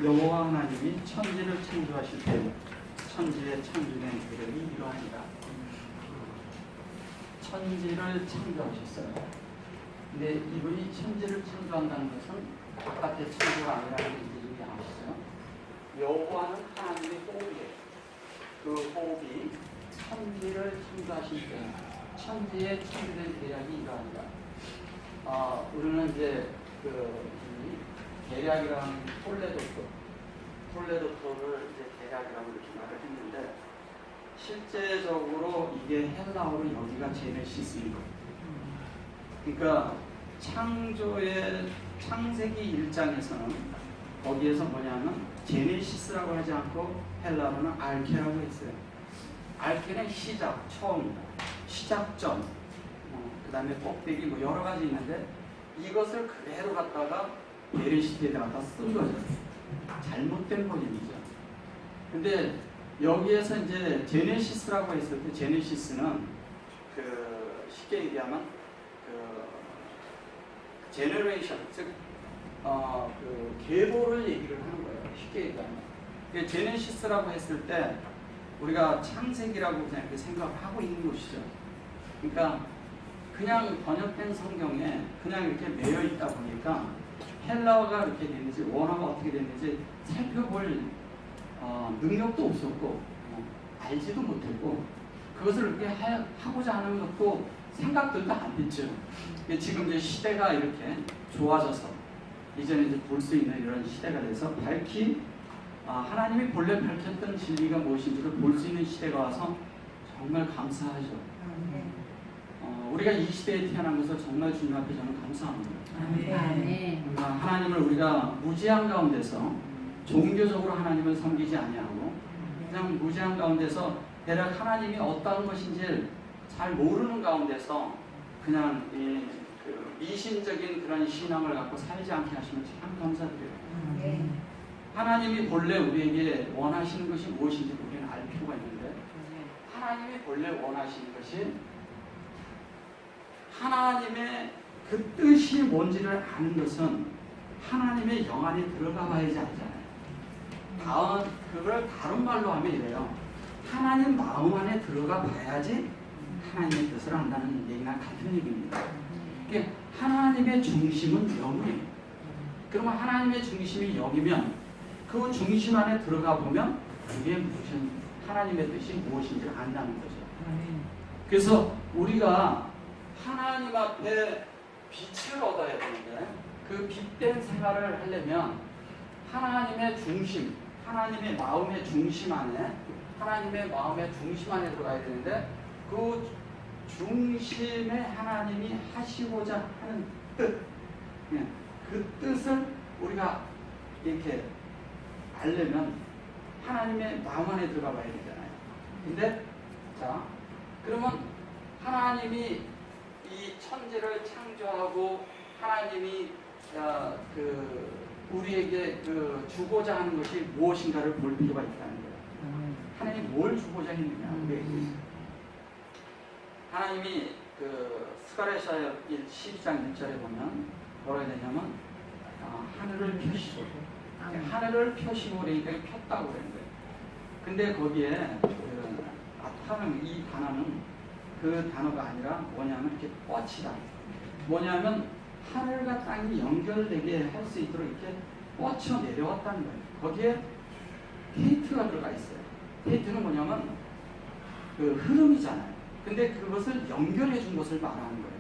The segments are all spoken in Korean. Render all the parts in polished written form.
여호와 하나님이 천지를 창조하실 때 천지의 창조된 계획이 이러하니라. 천지를 창조하셨어요. 근데 이분이 천지를 창조한다는 것은 바깥의 창조가 아니라는 얘기를 아시죠? 여호와는 하나님의 호흡이에요. 그 호흡이 천지를 창조하실 때 천지의 창조된 계략이 이러하니라. 우리는 이제 계략이라는 톨레도토를 이제 계략이라고 이렇게 말을 했는데, 실제적으로 이게 헬라어로 여기가 제네시스인 거예요. 그러니까 창세기 1장에서는 거기에서 뭐냐면 제네시스라고 하지 않고 헬라어로는 알케라고 했어요. 알케는 시작, 처음이다. 시작점, 그 다음에 꼭대기 뭐 여러 가지 있는데, 이것을 그대로 갖다가 베레시트에다가 쓴 거죠. 잘못된 번역이죠. 근데 여기에서 이제 제네시스라고 했을 때, 제네시스는 쉽게 얘기하면 제너레이션, 즉 계보를 얘기를 하는 거예요. 쉽게 얘기하면. 제네시스라고 했을 때 우리가 창세기라고 그냥 이렇게 생각을 하고 있는 것이죠. 그러니까 그냥 번역된 성경에 그냥 이렇게 매여 있다 보니까 헬라어가 이렇게 됐는지 원어가 어떻게 됐는지 살펴볼 능력도 없었고 알지도 못했고, 그것을 그렇게 하고자 하는 것도 생각들도 안 했죠. 지금 이제 시대가 이렇게 좋아져서 이제는 이제 볼 수 있는 이런 시대가 돼서 하나님이 본래 밝혔던 진리가 무엇인지를 볼 수 있는 시대가 와서 정말 감사하죠. 우리가 이 시대에 태어난 것을 정말 주님 앞에 저는 감사합니다. 그러니까 하나님을 우리가 무지한 가운데서 종교적으로 하나님을 섬기지 아니하고 그냥 무지한 가운데서 대략 하나님이 어떠한 것인지 잘 모르는 가운데서 그냥 미신적인 그런 신앙을 갖고 살지 않게 하시면 참 감사드려요. 하나님이 본래 우리에게 원하시는 것이 무엇인지 우리는 알 필요가 있는데, 하나님이 본래 원하시는 것이 하나님의 그 뜻이 뭔지를 아는 것은 하나님의 영 안에 들어가 봐야지 알잖아요. 그걸 다른 말로 하면 이래요. 하나님 마음 안에 들어가 봐야지 하나님의 뜻을 안다는 얘기랑 같은 얘기입니다. 그러니까 하나님의 중심은 영이에요. 그러면 하나님의 중심이 영이면 그 중심 안에 들어가 보면 그게 무슨 하나님의 뜻이 무엇인지 안다는 거죠. 그래서 우리가 하나님 앞에 빛을 얻어야 되는데, 그 빛된 생활을 하려면 하나님의 중심, 하나님의 마음의 중심 안에 들어가야 되는데, 그 중심에 하나님이 하시고자 하는 뜻, 그 뜻을 우리가 이렇게 알려면 하나님의 마음 안에 들어가 봐야 되잖아요. 근데 그러면 하나님이 이 천지를 창조하고 하나님이 우리에게 주고자 하는 것이 무엇인가를 볼 필요가 있다는 거예요. 하나님이 뭘 주고자 했느냐. 하나님이 스가랴서 12장 1절에 보면 뭐라 해야 되냐면 하늘을 펴시고, 하늘을 펴시고 그러니까 폈다고 그러는 거예요. 근데 거기에 나타나는 이 단어는 그 단어가 아니라 뭐냐면 이렇게 뻗치다. 뭐냐면 하늘과 땅이 연결되게 할 수 있도록 이렇게 뻗쳐 내려왔다는 거예요. 거기에 페이트가 들어가 있어요. 페이트는 뭐냐면 흐름이잖아요. 근데 그것을 연결해 준 것을 말하는 거예요.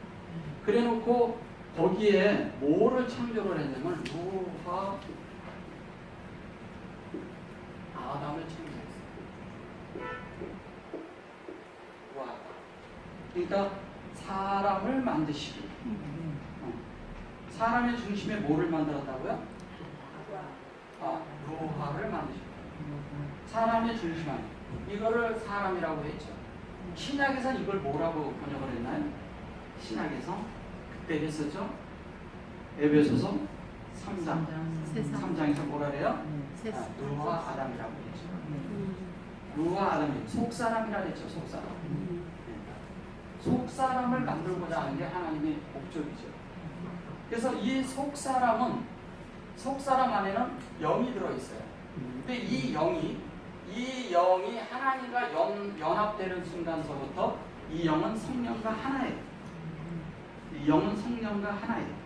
그래 놓고 거기에 뭐를 창조를 했냐면 루하 아담을 창조했어요. 그러니까 사람을 만드시고, 사람의 중심에 뭐를 만들었다고요? 루하를 만드시고, 사람의 중심 안에 이거를 사람이라고 했죠. 신약에서는 이걸 뭐라고 번역을 했나요? 신약에서 그때 했었죠. 에베소서 3장에서 뭐라 그래요? 루하 아담이라고 했죠. 루하 아담이 속사람이라 했죠. 속사람을 만들고자 하는 게 하나님의 목적이죠. 그래서 이 속사람은 속 사람 안에는 영이 들어있어요. 근데 이 영이 하나님과 연합되는 순간서부터 이 영은 성령과 하나예요. 이 영은 성령과 하나예요.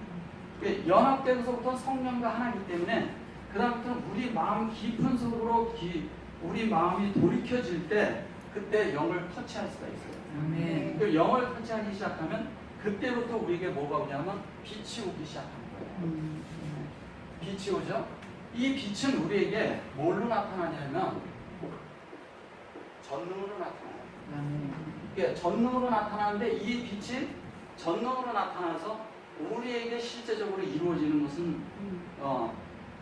연합되면서부터 성령과 하나이기 때문에 그 다음부터는 우리 마음 깊은 속으로 우리 마음이 돌이켜질 때 그때 영을 터치할 수가 있어요. 그 영을 터치하기 시작하면 그때부터 우리에게 뭐가 오냐면 빛이 오기 시작하는 거예요. 빛이 오죠? 이 빛은 우리에게 뭘로 나타나냐면 전능으로 나타나요. 이게 전능으로 나타나는데 이 빛이 전능으로 나타나서 우리에게 실제적으로 이루어지는 것은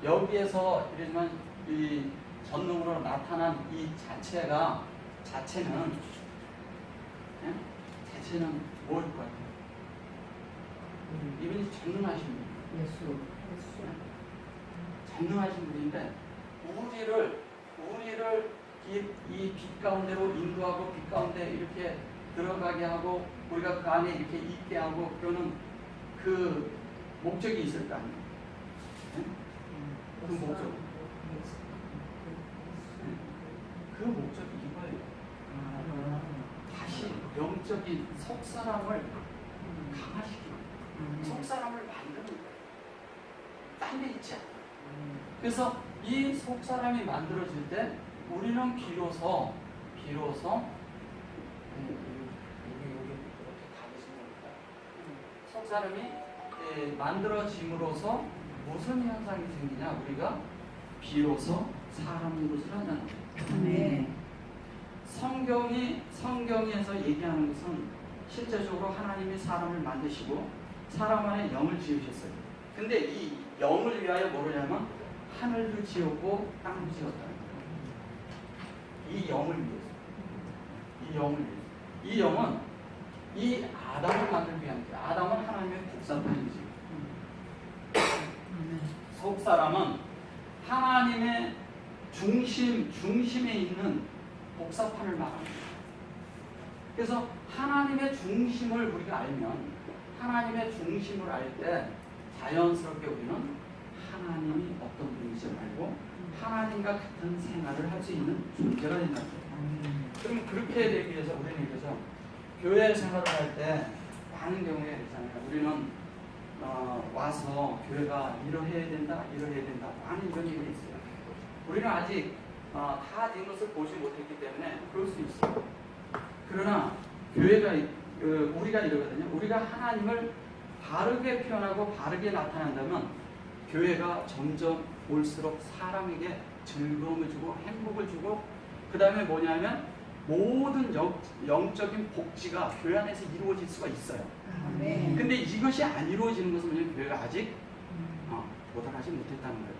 여기에서 이러지만 이 전능으로 나타난 이 자체는 뭐일 것 같아요? 이분이 전능하신 분이에요. 예수. 전능하신 분인데 우리를 이 빛 가운데로 인도하고 빛 가운데 이렇게 들어가게 하고 우리가 그 안에 이렇게 있게 하고 그러는 그 목적이 있을 거 아니에요. 그 목적. 그 목적이 이거예요. 다시 영적인 속사람을 강화시키고 속사람을 만드는 거예요. 딴 데 있지 않아요. 그래서 이 속사람이 만들어질 때 우리는 비로소 속사람이 만들어짐으로써 무슨 현상이 생기냐? 우리가 비로소 사람 노릇을 한다는 거예요. 성경에서 얘기하는 것은 실제적으로 하나님이 사람을 만드시고 사람 안에 영을 지으셨어요. 근데 이 영을 위하여 뭐냐면 하늘도 지었고 땅도 지었다는 거예요. 이 영을 위해서. 이 영은 이 아담을 만들기 위한 거예요. 아담은 하나님의 복사판이지. 속사람은 하나님의 중심에 있는 복사판을 말합니다. 그래서 하나님의 중심을 우리가 알면 하나님의 중심을 알 때 자연스럽게 우리는 하나님이 어떤 분인지 알고 하나님과 같은 생활을 할 수 있는 존재가 된다는 거예요. 그럼 그렇게 되기 위해서 우리는 그래서 교회 생활을 할 때 많은 경우에 있잖아요. 우리는 와서 교회가 이러해야 된다 많은 이런 얘기가 있어요. 우리는 아직 다 된 것을 보지 못했기 때문에 그럴 수 있어요. 그러나 교회가 우리가 이러거든요. 우리가 하나님을 바르게 표현하고 바르게 나타난다면 교회가 점점 올수록 사람에게 즐거움을 주고 행복을 주고 그 다음에 뭐냐면 모든 영적인 복지가 교회 안에서 이루어질 수가 있어요. 근데 이것이 안 이루어지는 것은 뭐냐면 교회가 아직 도달하지 못했다는 거예요.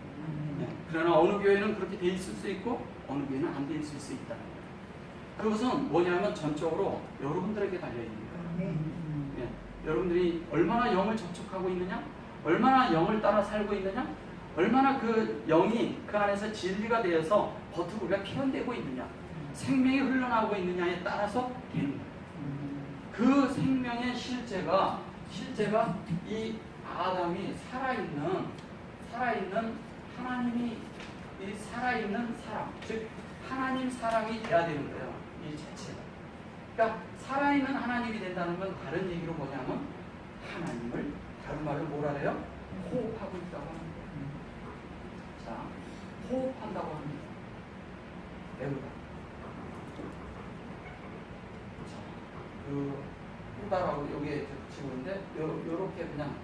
네. 그러나 어느 교회는 그렇게 돼 있을 수 있고 어느 교회는 안 돼 있을 수 있다는 거예요. 그것은 뭐냐면 전적으로 여러분들에게 달려있는 거예요. 네. 여러분들이 얼마나 영을 접촉하고 있느냐, 얼마나 영을 따라 살고 있느냐, 얼마나 그 영이 그 안에서 진리가 되어서 겉으로 우리가 표현되고 있느냐, 생명이 흘러나오고 있느냐에 따라서 되는 거예요. 그 생명의 실제가 이 아담이 살아있는 하나님이 이 살아있는 사람, 즉 하나님 사람이 돼야 되는 거예요. 이 자체가. 그러니까 살아있는 하나님이 된다는 건 다른 얘기로 뭐냐면 하나님을 다른 말로 뭐라 그래요? 호흡하고 있다고 하는 거예요. 자, 호흡한다고 합니다. 배우다. 자, 그 후다라고 여기에 붙이고 있는데 요렇게 그냥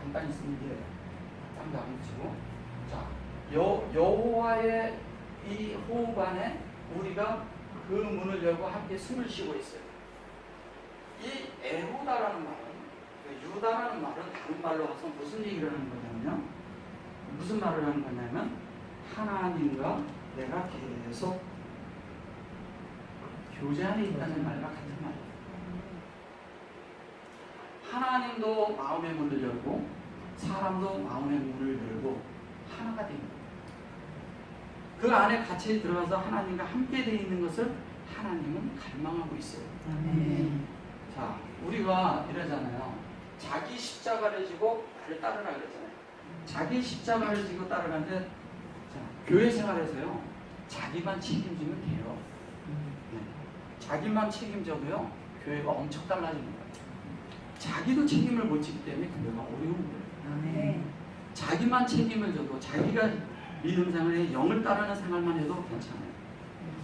간단히 쓰는 게 땀도 안 묻히고 자, 여호와의 이 호흡 안에 우리가 그 문을 열고 함께 숨을 쉬고 있어요. 이 에후다라는 말은 유다라는 말은 다른 말로 해서 무슨 얘기를 하는 거냐면요. 무슨 말을 하는 거냐면 하나님과 내가 계속 교제 안에 있다는 말과 같은 말이에요. 하나님도 마음의 문을 열고 사람도 마음의 문을 열고 하나가 됩니다. 그 안에 같이 들어가서 하나님과 함께 되어 있는 것을 하나님은 갈망하고 있어요. 자, 우리가 이러잖아요. 자기 십자가를 지고 나를 따르라 그랬잖아요. 자기 십자가를 지고 따라가는데 자, 교회 생활에서요 자기만 책임지면 돼요. 네. 자기만 책임져도요 교회가 엄청 달라집니다. 자기도 책임을 못 지기 때문에 교회가 어려운 거예요. 네. 자기만 책임을 져도 자기가 믿음 생활에 영을 따르는 생활만 해도 괜찮아요.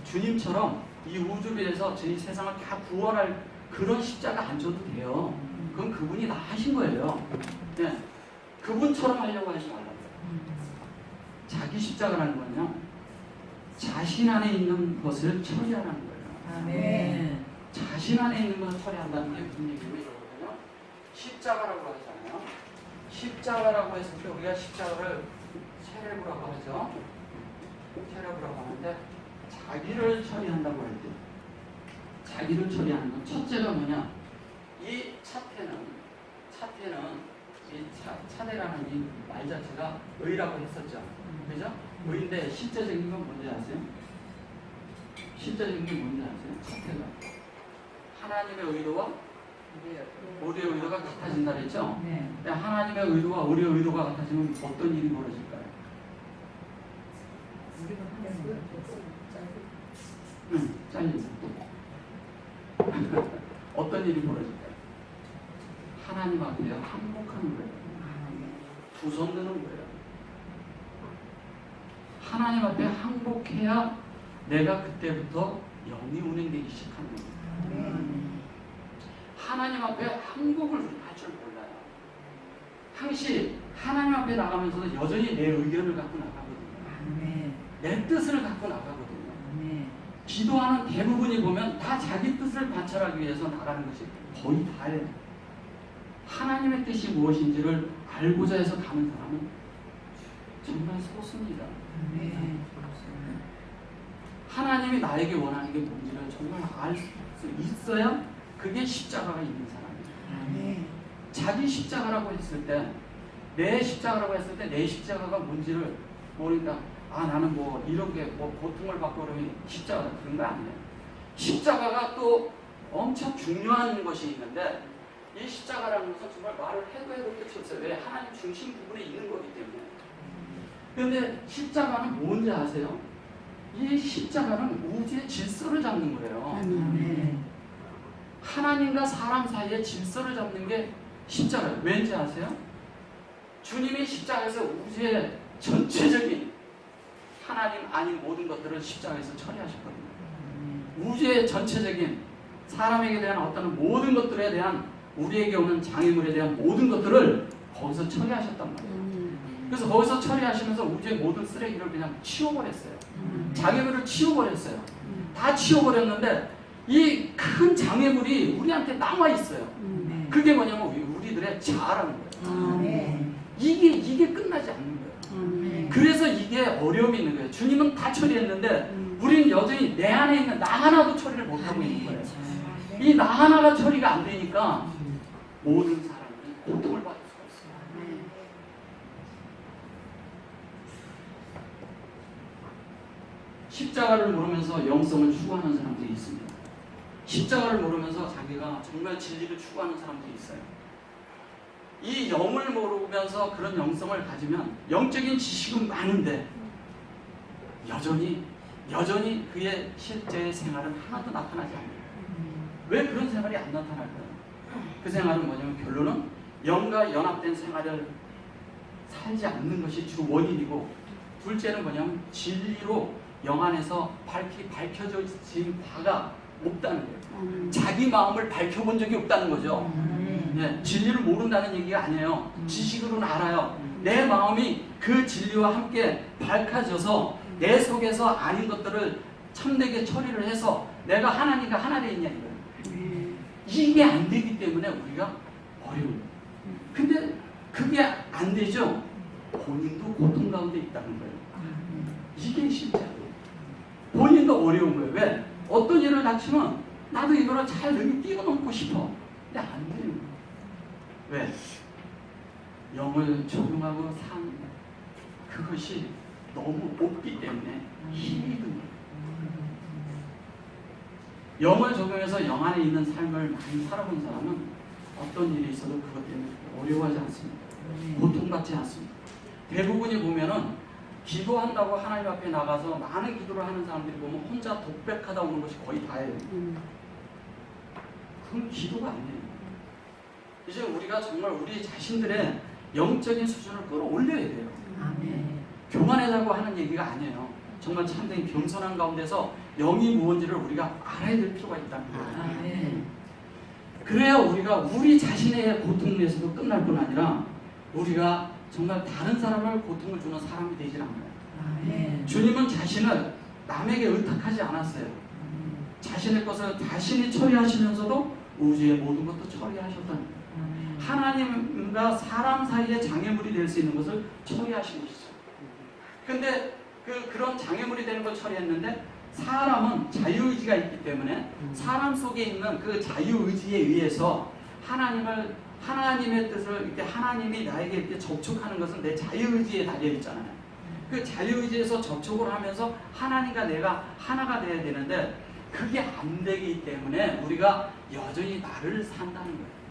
주님처럼 이 우주를 위해서 이 세상을 다 구원할 그런 십자가 안 져도 돼요. 그건 그분이 다 하신 거예요. 네. 그분처럼 하려고 하지 말라고요. 자기 십자가라는 건요 자신 안에 있는 것을 처리하는 거예요. 아멘. 자신 안에 있는 것을 처리한다는 게 무슨 얘기냐면 십자가라고 하잖아요. 십자가라고 했을 때 우리가 십자가를 세례부라고 하죠. 세례부라고 하는데 자기를 처리한다고 할 때 자기를 처리하는 건 첫째가 뭐냐? 이 차태는 이 차대라는 이 말 자체가 의라고 했었죠. 그죠? 의인데 실제적인 건 뭔지 아세요? 실제적인 게 뭔지 아세요? 차태가 하나님의 의도와 우리의 의도가 같아진다 그랬죠? 네. 하나님의 의도와 우리의 의도가 같아지면 어떤 일이 벌어질까요? 잘리죠. 어떤 일이 벌어질까요? 하나님 앞에 항복하는 거예요. 두 손 드는 거예요. 하나님 앞에 항복해야 내가 그때부터 영이 운행되기 시작하는 거예요. 하나님 앞에 항복을 할 줄 몰라요. 항시 하나님 앞에 나가면서도 여전히 내 의견을 갖고 나가거든요. 내 뜻을 갖고 나가거든요. 기도하는 대부분이 보면 다 자기 뜻을 관찰하기 위해서 나가는 것이 거의 다예요. 하나님의 뜻이 무엇인지를 알고자 해서 가는 사람은 정말 소수입니다. 하나님이 나에게 원하는 게 뭔지를 정말 알 수 있어야 그게 십자가가 있는 사람이에요. 자기 십자가라고 했을 때 내 십자가라고 했을 때 내 십자가가 뭔지를 모르니까 아 나는 뭐 이런 게 뭐 고통을 받고 그러면 십자가 그런 거 아니에요. 십자가가 또 엄청 중요한 것이 있는데 이 십자가라는 것은 정말 말을 해도 끝이 없어요. 왜? 하나님 중심 부분에 있는 거기 때문에. 그런데 십자가는 뭔지 아세요? 이 십자가는 우주의 질서를 잡는 거예요. 하나님과 사람 사이의 질서를 잡는 게 십자가예요. 왠지 아세요? 주님이 십자가에서 우주의 전체적인 하나님 아닌 모든 것들을 십자가에서 처리하셨거든요. 우주의 전체적인 사람에게 대한 어떤 모든 것들에 대한 우리에게 오는 장애물에 대한 모든 것들을 거기서 처리하셨단 말이에요. 그래서 거기서 처리하시면서 우주의 모든 쓰레기를 그냥 치워버렸어요. 장애물을 치워버렸어요. 다 치워버렸는데 이 큰 장애물이 우리한테 남아있어요. 그게 뭐냐면 우리들의 자아라는 거예요. 이게 끝나지 않는 거예요. 그래서 이게 어려움이 있는 거예요. 주님은 다 처리했는데 우리는 여전히 내 안에 있는 나 하나도 처리를 못하고 있는 거예요. 이 나 하나가 처리가 안 되니까 모든 사람이 고통을 받을 수가 있어요. 십자가를 모르면서 영성을 추구하는 사람들이 있습니다. 십자가를 모르면서 자기가 정말 진리를 추구하는 사람들이 있어요. 이 영을 모르면서 그런 영성을 가지면 영적인 지식은 많은데 여전히 그의 실제의 생활은 하나도 나타나지 않아요. 왜 그런 생활이 안 나타날까요? 그 생활은 뭐냐면 결론은 영과 연합된 생활을 살지 않는 것이 주 원인이고, 둘째는 뭐냐면 진리로 영 안에서 밝혀진 바가 없다는 거예요. 자기 마음을 밝혀본 적이 없다는 거죠. 네, 진리를 모른다는 얘기가 아니에요. 지식으로는 알아요. 내 마음이 그 진리와 함께 밝혀져서 내 속에서 아닌 것들을 참되게 처리를 해서 내가 하나님과 하나 되어 있냐 이거예요. 이게 안 되기 때문에 우리가 어려워요. 근데 그게 안 되죠. 본인도 고통 가운데 있다는 거예요. 이게 실제로 본인도 어려운 거예요. 왜? 어떤 일을 닥치면 나도 이거를 잘 뛰어넘고 싶어. 근데 안 돼요. 왜? 영을 적용하고 산 그것이 너무 없기 때문에 힘이 든 거예요. 영을 적용해서 영 안에 있는 삶을 많이 살아본 사람은 어떤 일이 있어도 그것 때문에 어려워하지 않습니다. 고통받지 않습니다. 대부분이 보면은 기도한다고 하나님 앞에 나가서 많은 기도를 하는 사람들이 보면 혼자 독백하다 오는 것이 거의 다예요. 그건 기도가 아니에요. 이제 우리가 정말 우리 자신들의 영적인 수준을 끌어올려야 돼요. 교만하자고 하는 얘기가 아니에요. 정말 참된 겸손한 가운데서 영이 무언지를 우리가 알아야 될 필요가 있다는 거예요. 그래야 우리가 우리 자신의 고통에서도 끝날 뿐 아니라 우리가 정말 다른 사람을 고통을 주는 사람이 되질 않아요. 주님은 자신을 남에게 의탁하지 않았어요. 자신의 것을 자신이 처리하시면서도 우주의 모든 것도 처리하셨다는 거예요. 하나님과 사람 사이의 장애물이 될 수 있는 것을 처리하신 것이죠. 근데 그런 장애물이 되는 걸 처리했는데 사람은 자유의지가 있기 때문에 사람 속에 있는 그 자유의지에 의해서 하나님의 뜻을 이렇게 하나님이 나에게 이렇게 접촉하는 것은 내 자유의지에 달려 있잖아요. 그 자유의지에서 접촉을 하면서 하나님과 내가 하나가 되어야 되는데 그게 안 되기 때문에 우리가 여전히 나를 산다는 거예요.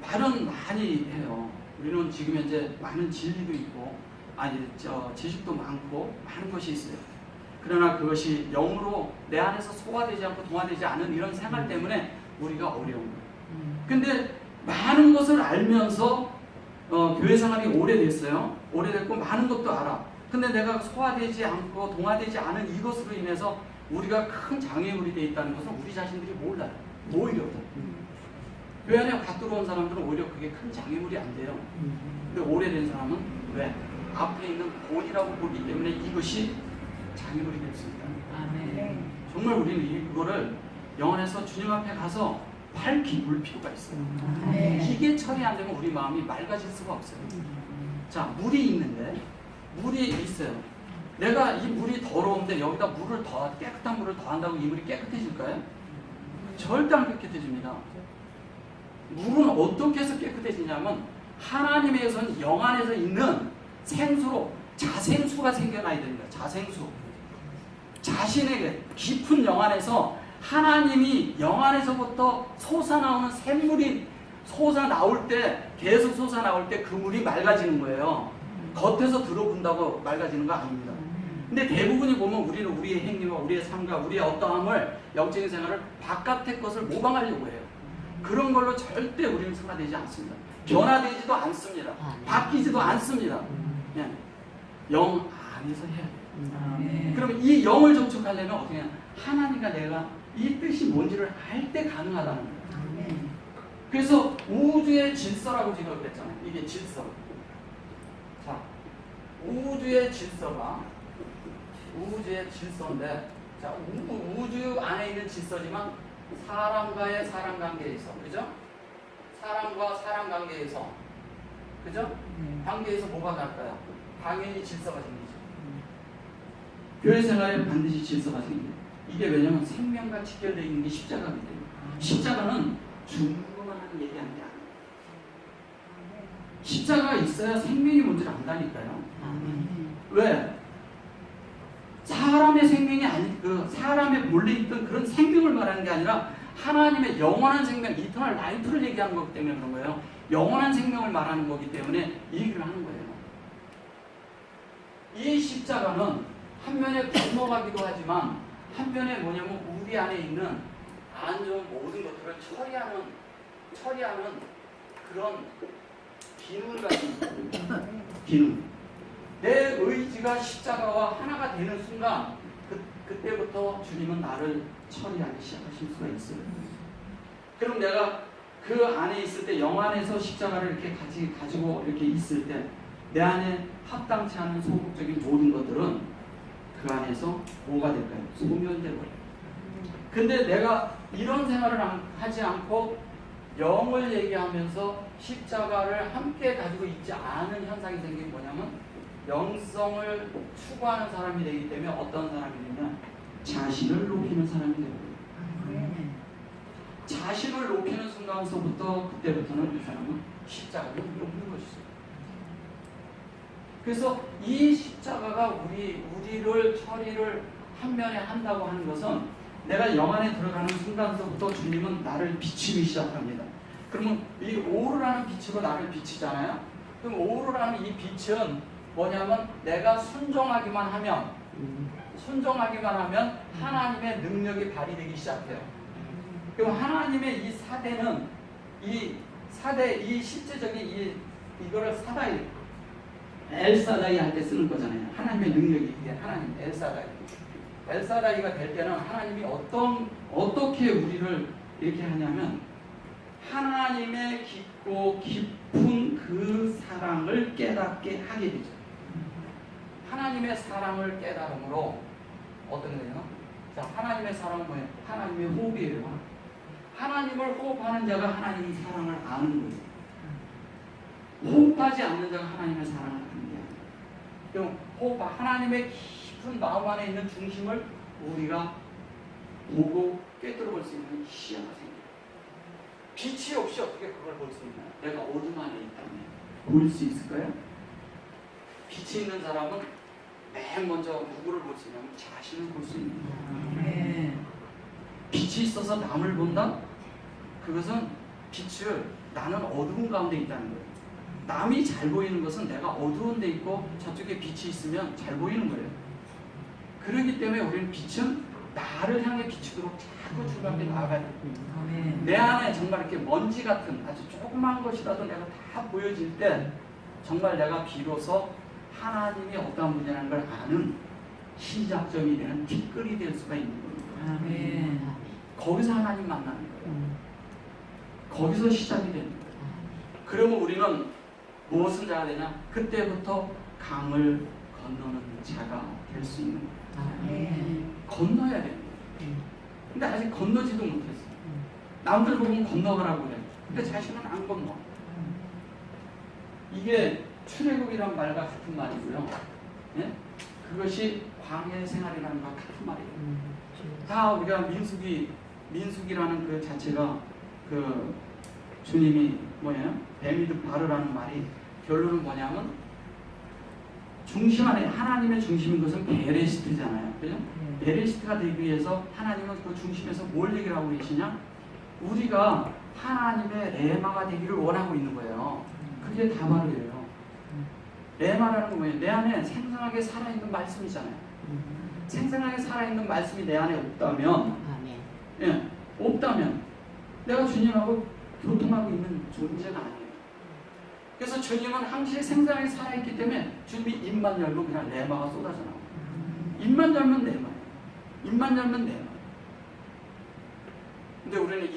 말은 많이 해요. 우리는 지금 현재 많은 진리도 있고 지식도 많고 많은 것이 있어요. 그러나 그것이 영으로 내 안에서 소화되지 않고 동화되지 않은 이런 생활 때문에 우리가 어려운 거예요. 근데 많은 것을 알면서 교회 생활이 오래됐어요. 오래됐고 많은 것도 알아. 근데 내가 소화되지 않고 동화되지 않은 이것으로 인해서 우리가 큰 장애물이 되어 있다는 것은 우리 자신들이 몰라요. 오히려 교회 안에 갓 들어온 사람들은 오히려 그게 큰 장애물이 안 돼요. 근데 오래된 사람은 왜? 앞에 있는 본이라고 보기 때문에 이것이 장애물이 될 수 있다. 정말 우리는 이거를 영안에서 주님 앞에 가서 밝히 물 필요가 있어요. 이게 처리 안 되면 우리 마음이 맑아질 수가 없어요. 자, 물이 있는데 물이 있어요. 내가 이 물이 더러운데 여기다 물을 깨끗한 물을 더한다고 이 물이 깨끗해질까요? 절대 안 깨끗해집니다. 물은 어떻게 해서 깨끗해지냐면 하나님에서는 영 안에서 있는 생수로 자생수가 생겨나야 됩니다. 자생수. 자신에게 깊은 영 안에서 하나님이 영 안에서부터 솟아나오는 샘물이 솟아나올 때 계속 솟아나올 때 그 물이 맑아지는 거예요. 겉에서 들어본다고 맑아지는 거 아닙니다. 근데 대부분이 보면 우리는 우리의 행위와 우리의 삶과 우리의 어떠함을 영적인 생활을 바깥의 것을 모방하려고 해요. 그런 걸로 절대 우리는 승화되지 않습니다. 변화되지도 않습니다. 바뀌지도 않습니다. 그냥 영 안에서 해야 돼요. 그러면 이 영을 접촉하려면 어떻게 해야 하나님과 내가 이 뜻이 뭔지를 알 때 가능하다는 거예요. 그래서 우주의 질서라고 지금 그랬잖아요. 이게 질서. 자, 우주의 질서인데, 자, 우주 안에 있는 질서지만 사람과의 사람 관계에서, 그죠? 사람과 사람 관계에서, 그죠? 관계에서 뭐가 날까요? 당연히 질서가 생기죠. 교회 생활에 반드시 질서가 생깁니다. 이게 왜냐면 생명과 직결되어 있는 게 십자가이기 때문에. 십자가는 죽음만 하는 얘기 아니야. 십자가가 있어야 생명이 뭔지를 안다니까요. 왜? 사람의 생명이 아니, 사람의 몰래 있던 그런 생명을 말하는 게 아니라 하나님의 영원한 생명, 이터널 라이프를 얘기하는 거기 때문에 그런 거예요. 영원한 생명을 말하는 거기 때문에 이 얘기를 하는 거예요. 이 십자가는 한면에 건너가기도 하지만 한면에 뭐냐면 우리 안에 있는 안 좋은 모든 것들을 처리하는 그런 기능 같은 기능. 내 의지가 십자가와 하나가 되는 순간 그때부터 주님은 나를 처리하기 시작하실 수가 있어요. 그럼 내가 그 안에 있을 때 영 안에서 십자가를 이렇게 가지고 이렇게 있을 때 내 안에 합당치 않은 소극적인 모든 것들은 그 안에서 뭐가 될까요? 소멸돼버려요. 근데 내가 이런 생활을 하지 않고 영을 얘기하면서 십자가를 함께 가지고 있지 않은 현상이 생긴 뭐냐면 영성을 추구하는 사람이 되기 때문에 어떤 사람이 되냐? 자신을 높이는 사람이 되고요. 자신을 높이는 순간서부터 그때부터는 이 사람은 십자가를 높는 것이죠. 그래서 이 십자가가 우리를 처리를 한 면에 한다고 하는 것은 내가 영 안에 들어가는 순간서부터 주님은 나를 비추기 시작합니다. 그러면 이 오르라는 빛으로 나를 비치잖아요. 그럼 오르라는 이 빛은 뭐냐면 내가 순종하기만 하면 하나님의 능력이 발휘되기 시작해요. 그럼 하나님의 이 사대는 이 실제적인 이거를 사다이 엘사다이 할 때 쓰는 거잖아요. 하나님의 능력이 이게 하나님 엘사다이가 될 때는 하나님이 어떻게 우리를 이렇게 하냐면 하나님의 깊고 깊은 그 사랑을 깨닫게 하게 되죠. 하나님의 사랑을 깨달음으로 어떤 거예요? 자, 하나님의 사랑은 뭐예요? 하나님의 호흡이에요. 하나님을 호흡하는 자가 하나님의 사랑을 아는 거예요. 호흡하지 않는 자가 하나님의 사랑을 아는 게 아니에요. 그럼 하나님의 깊은 마음 안에 있는 중심을 우리가 보고 꿰뚫어 볼 수 있는 시야가 생겨요. 빛이 없이 어떻게 그걸 볼 수 있나요? 내가 어둠 안에 있다면 볼 수 있을까요? 빛이 있는 사람은 맨 먼저 누구를 볼 수 있냐면 자신을 볼 수 있는 거예요. 빛이 있어서 남을 본다? 그것은 빛을 나는 어두운 가운데 있다는 거예요. 남이 잘 보이는 것은 내가 어두운 데 있고 저쪽에 빛이 있으면 잘 보이는 거예요. 그렇기 때문에 우리는 빛은 나를 향해 비추도록 자꾸 주변에 나아가야 돼요. 내 안에 정말 이렇게 먼지 같은 아주 조그만 것이라도 내가 다 보여질 때 정말 내가 비로소 하나님이 어떤 분이라는 걸 아는 시작점이 되는 티끌이 될 수가 있는 거예요. 거기서 하나님 만나는 거예요. 거기서 시작이 되는 거예요. 그러면 우리는 무엇은 자가 되냐? 그때부터 강을 건너는 자가 될 수 있는 거예요. 건너야 돼요. 근데 아직 건너지도 못했어요. 남들 보면 건너가라고 그래. 근데 자신은 안 건너. 이게 출애굽이란 말과 같은 말이고요. 예? 그것이 광야 생활이라는 것과 같은 말이에요. 다 우리가 민수기라는 그 자체가 그 주님이 뭐예요? 뱀이든 바르라는 말이 결론은 뭐냐면 중심 안에 하나님의 중심인 것은 베레시트잖아요. 그죠? 베레시트가 되기 위해서 하나님은 그 중심에서 뭘 얘기를 하고 계시냐? 우리가 하나님의 레마가 되기를 원하고 있는 거예요. 그게 다말이에요. 레마라는 건 뭐예요? 내 안에 생생하게 살아있는 말씀이잖아요. 생생하게 살아있는 말씀이 내 안에 없다면, 예, 없다면 내가 주님하고 교통하고 있는 존재가 아니에요. 그래서 주님은 항상 생생하게 살아있기 때문에 주님이 입만 열면 그냥 레마가 쏟아져 나와요. 입만 열면 레마예요. 입만 열면 레마. 근데 우리는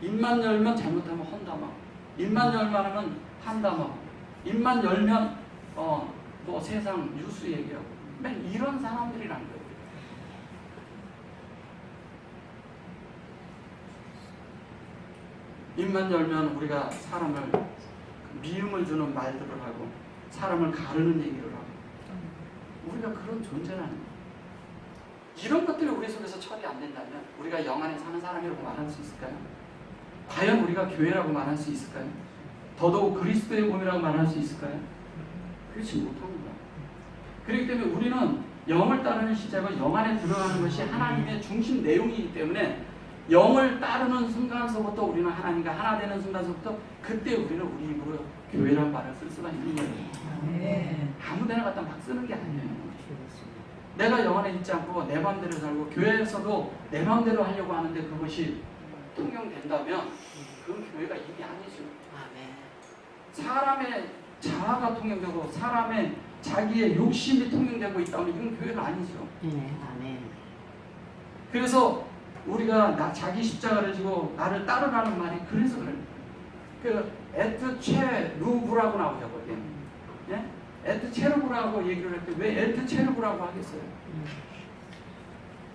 입만 열면 잘못하면 헌담아. 입만 열면 하면 한담아. 입만 열면 뭐 세상 뉴스 얘기하고 맨 이런 사람들이란 거예요. 입만 열면 우리가 사람을 미움을 주는 말들을 하고 사람을 가르는 얘기를 하고 우리가 그런 존재라는 거예요. 이런 것들이 우리 속에서 처리 안 된다면 우리가 영 안에 사는 사람이라고 말할 수 있을까요? 과연 우리가 교회라고 말할 수 있을까요? 더더욱 그리스도의 몸이라고 말할 수 있을까요? 그렇지 못합니다. 그렇기 때문에 우리는 영을 따르는 시작은 영 안에 들어가는 것이 하나님의 중심 내용이기 때문에 영을 따르는 순간서부터 우리는 하나님과 하나 되는 순간서부터 그때 우리는 우리 입으로 교회란 말을 쓸 수가 있는 거예요. 아무데나 갖다 막 쓰는 게 아니에요. 내가 영 안에 있지 않고 내 마음대로 살고 교회에서도 내 마음대로 하려고 하는데 그것이 통용된다면 그건 교회가 일이 아니죠. 사람의 자아가 통용되고 사람의 자기의 욕심이 통용되고 있다면 이건 교회가 아니죠. 그래서 우리가 자기 십자가를 지고 나를 따르라는 말이 그래서 그래요. 그 에트 체루브라고 나오자고요. 예? 에트 체루브라고 얘기를 할 때 왜 에트 체루브라고 하겠어요?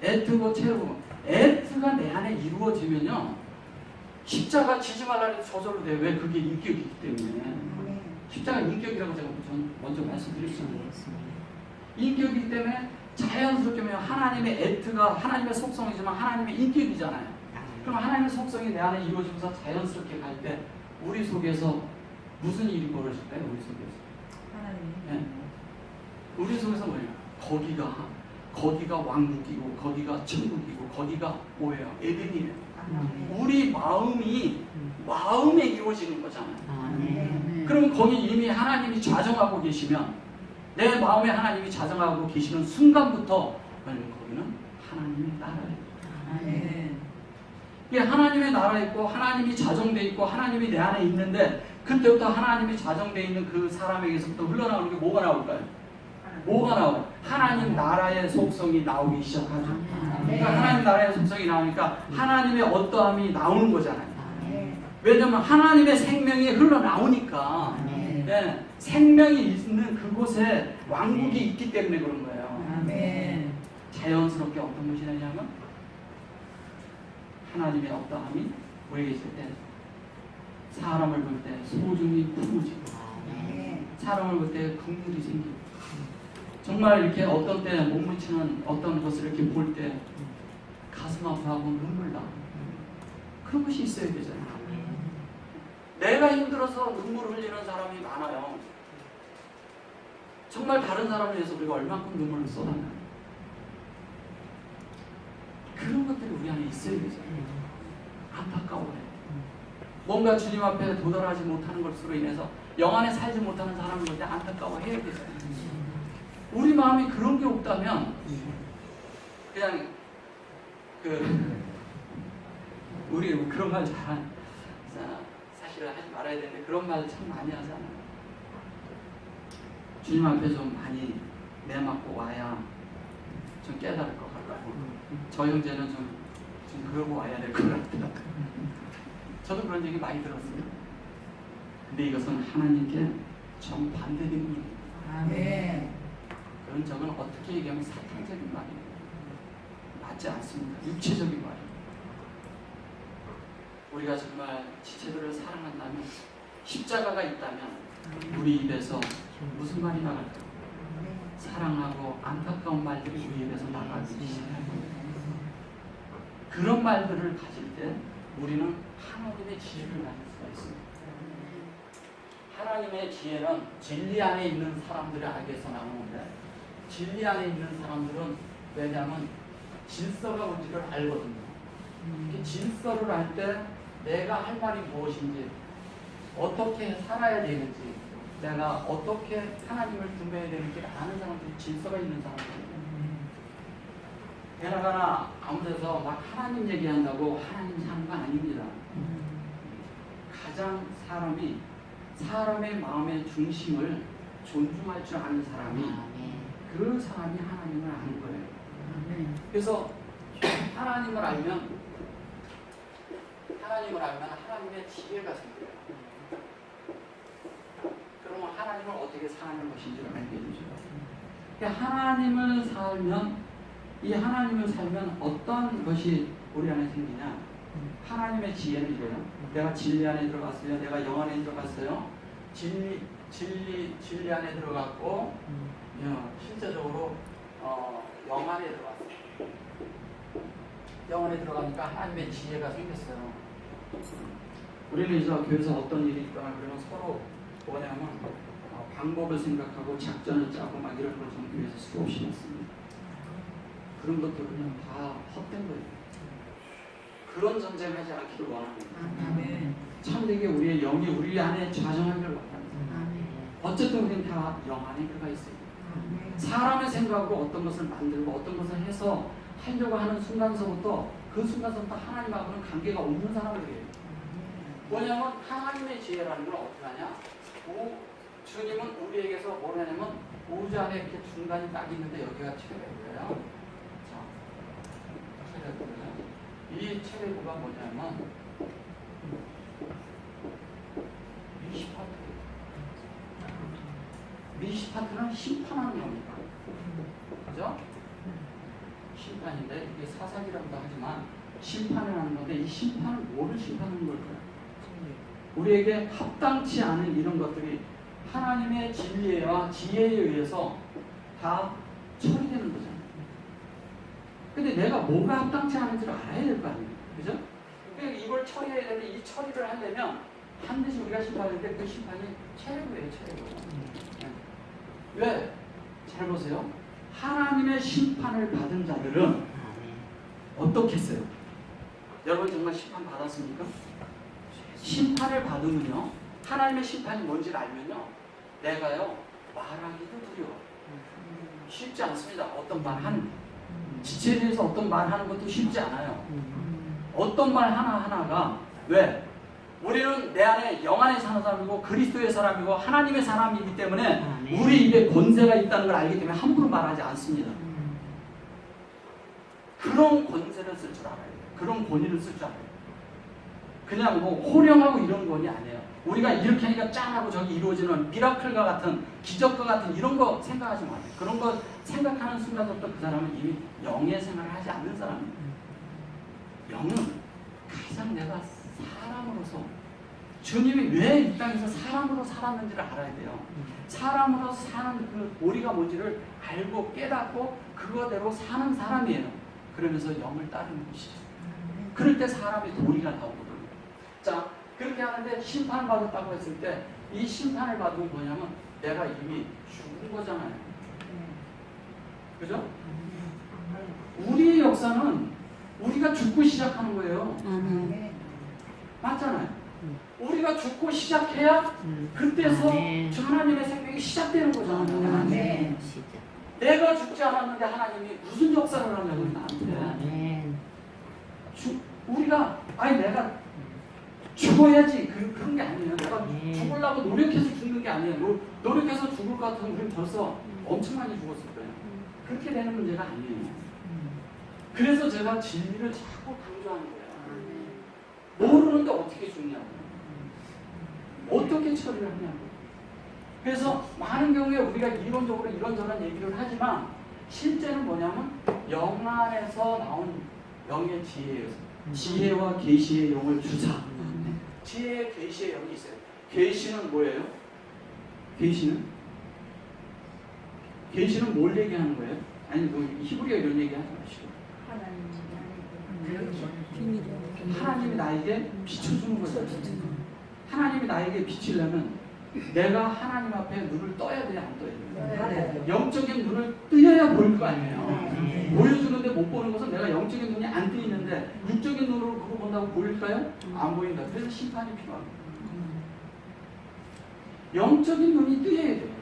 에트고 체루브. 에트가 내 안에 이루어지면요. 십자가 지지 말라는 저절로 돼요. 왜? 그게 인격이기 때문에. 십자가 인격이라고 제가 먼저 말씀드렸잖아요. 인격이기 때문에 자연스럽게 하나님의 에트가 하나님의 속성이지만 하나님의 인격이잖아요. 그럼 하나님의 속성이 내 안에 이루어지면서 자연스럽게 갈 때 우리 속에서 무슨 일이 벌어질까요? 우리 속에서. 하나님. 네. 우리 속에서 뭐예요? 거기가 왕국이고 거기가 천국이고 거기가 뭐예요? 에덴이에요. 우리 마음에 이루어지는 거잖아요. 그럼 거기 이미 하나님이 좌정하고 계시면 내 마음에 하나님이 좌정하고 계시는 순간부터 거기는 하나님의 나라예요. 이게 하나님의 나라에 있고 하나님이 좌정돼 있고 하나님이 내 안에 있는데 그때부터 하나님이 좌정돼 있는 그 사람에게서부터 흘러나오는 게 뭐가 나올까요? 뭐가 나와요? 하나님 나라의 속성이 나오기 시작하죠. 그러니까 하나님 나라의 속성이 나오니까 하나님의 어떠함이 나오는 거잖아요. 왜냐하면 하나님의 생명이 흘러나오니까 네, 생명이 있는 그곳에 왕국이 있기 때문에 그런 거예요. 자연스럽게 어떤 것이 되냐면 하나님의 어떠함이 우리에게 있을 때 사람을 볼 때 소중히 품어지고 사람을 볼 때 긍휼이 생기고 정말 이렇게 어떤 때 못 미치는 어떤 것을 이렇게 볼 때 가슴 아파하고 눈물 나고 그런 것이 있어야 되잖아요. 내가 힘들어서 눈물 흘리는 사람이 많아요. 정말 다른 사람을 위해서 우리가 얼마큼 눈물을 쏟았나요? 그런 것들이 우리 안에 있어야 되잖아요. 안타까워요. 뭔가 주님 앞에 도달하지 못하는 것으로 인해서 영 안에 살지 못하는 사람을 볼 때 안타까워해야 되잖아요. 우리 마음이 그런 게 없다면 그냥 우리 그런 말 사실은 하지 말아야 되는데 그런 말 참 많이 하잖아요. 주님 앞에 좀 많이 내맞고 와야 좀 깨달을 것 같고 저 형제는 좀 그러고 와야 될 것 같다. 저도 그런 얘기 많이 들었어요. 근데 이것은 하나님께 정반대된 일입니다. 그런 적은 어떻게 얘기하면 사탄적인 말이에요. 맞지 않습니다. 육체적인 말이에요. 우리가 정말 지체들을 사랑한다면 십자가가 있다면 우리 입에서 무슨 말이 나갈까요? 사랑하고 안타까운 말들이 우리 입에서 나가기 시작합니다. 그런 말들을 가질 때 우리는 하나님의 지혜를 나눌 수가 있습니다. 하나님의 지혜는 진리 안에 있는 사람들에게서 나오는데 진리 안에 있는 사람들은 왜냐하면 질서가 뭔지를 알거든요. 질서를 알 때 내가 할 말이 무엇인지 어떻게 살아야 되는지 내가 어떻게 하나님을 숭배해야 되는지를 아는 사람들이 질서가 있는 사람들이에요. 게나가나 아무 데서 막 하나님 얘기한다고 하나님 사는 거 아닙니다. 가장 사람의 마음의 중심을 존중할 줄 아는 사람이 그 사람이 하나님을 아는 거예요. 그래서 하나님을 알면 하나님의 지혜가 생겨요. 그러면 하나님을 어떻게 사는 것인지를 알게 되죠. 그러니까 하나님을 살면 어떤 것이 우리 안에 생기냐? 하나님의 지혜는 이래요. 내가 진리 안에 들어갔어요. 내가 영 안에 들어갔어요. 진리 안에 들어갔고 실제적으로 영 안에 들어갔어요. 영 안에 들어가니까 하나님의 지혜가 생겼어요. 우리는 이제 교회에서 어떤 일이 있거나 그러면 서로 뭐냐면 방법을 생각하고 작전을 짜고 막 이런 걸 좀 교회에서 수없이 했습니다. 그런 것들 그냥 다 헛된 거예요. 그런 전쟁하지 않기를 원합니다. 참되게 우리의 영이 우리 안에 좌정하기를 원합니다. 어쨌든 우리는 다 영 안에 들어가 있어요. 사람의 생각으로 어떤 것을 만들고 어떤 것을 해서 하려고 하는 순간서부터 하나님하고는 관계가 없는 사람들이에요. 뭐냐면 하나님의 지혜라는 건 어떻게 하냐? 주님은 우리에게서 뭘 하냐면 우주 안에 이렇게 중간이 딱 있는데 여기가 체외고요. 자, 체외고요. 이 체외고가 뭐냐면 미시파트는 심판하는 겁니다. 그죠? 심판인데 이게 사사기라고도 하지만 심판을 하는 건데 이 심판은 뭐를 심판하는 걸까요? 우리에게 합당치 않은 이런 것들이 하나님의 진리와 지혜에 의해서 다 처리되는 거잖아요. 근데 내가 뭐가 합당치 않은지를 알아야 될 거 아니에요. 그죠? 그러니까 이걸 처리해야 되는데 이 처리를 하려면 반드시 우리가 심판할 때 그 심판이 최고예요, 최고. 왜? 잘 보세요. 하나님의 심판을 받은 자들은 어떻겠어요? 여러분 정말 심판 받았습니까? 심판을 받으면요, 하나님의 심판이 뭔지를 알면요, 내가요 말하기도 두려워. 쉽지 않습니다. 어떤 말 하는, 지체에 대해서 어떤 말 하는 것도 쉽지 않아요. 어떤 말 하나하나가, 왜? 우리는 내 안에 영 안에 사는 사람이고 그리스도의 사람이고 하나님의 사람이기 때문에 우리 입에 권세가 있다는 걸 알기 때문에 함부로 말하지 않습니다. 그런 권세를 쓸 줄 알아야 돼요. 그런 권위를 쓸 줄 알아야 돼요. 그냥 뭐 호령하고 이런 권위 아니에요. 우리가 이렇게 하니까 짱하고 저기 이루어지는 미라클과 같은 기적과 같은 이런 거 생각하지 마세요. 그런 거 생각하는 순간부터 그 사람은 이미 영의 생활을 하지 않는 사람이에요. 영은 가장 내가 사람으로서, 주님이 왜 이 땅에서 사람으로 살았는지를 알아야 돼요. 사람으로 사는 그 도리가 뭔지를 알고 깨닫고 그거대로 사는 사람이에요. 그러면서 영을 따르는 것이죠. 그럴 때 사람의 도리가 나오거든요. 자, 그렇게 하는데 심판을 받았다고 했을 때 이 심판을 받으면 뭐냐면 내가 이미 죽은 거잖아요. 그죠? 우리의 역사는 우리가 죽고 시작하는 거예요. 맞잖아요. 우리가 죽고 시작해야 그때서 하나님의 생명이 시작되는 거잖아요. 내가 죽지 않았는데 하나님이 무슨 역사를 하냐고 나한테. 우리가 아니 내가 죽어야지 그런 게 아니에요. 내가 죽으려고 노력해서 죽는 게 아니에요. 노력해서 죽을 것 같으면 우리는 벌써 엄청 많이 죽었을 거예요. 그렇게 되는 문제가 아니에요. 그래서 제가 진리를 자꾸 강조하는 거예요. 모르는데 어떻게 죽냐고, 어떻게 처리를 하냐고. 그래서 많은 경우에 우리가 이론적으로 이런저런 얘기를 하지만 실제는 뭐냐면 영 안에서 나온 영의 지혜예요. 지혜와 계시의 영을 주사. 지혜의 계시의 영이 있어요. 계시는 뭐예요? 계시는 뭘 얘기하는 거예요? 아니 뭐 히브리어 이런 얘기 하지 마시고 하나님이 나에게 비춰주는 거죠. 하나님이 나에게 비치려면 내가 하나님 앞에 눈을 떠야 돼요, 안 떠야 돼요? 영적인 눈을 뜨여야 보일 거 아니에요. 보여주는데 못 보는 것은 내가 영적인 눈이 안 뜨이는데 육적인 눈으로 그거 본다고 보일까요? 안 보인다. 그래서 심판이 필요합니다. 영적인 눈이 뜨여야 돼요.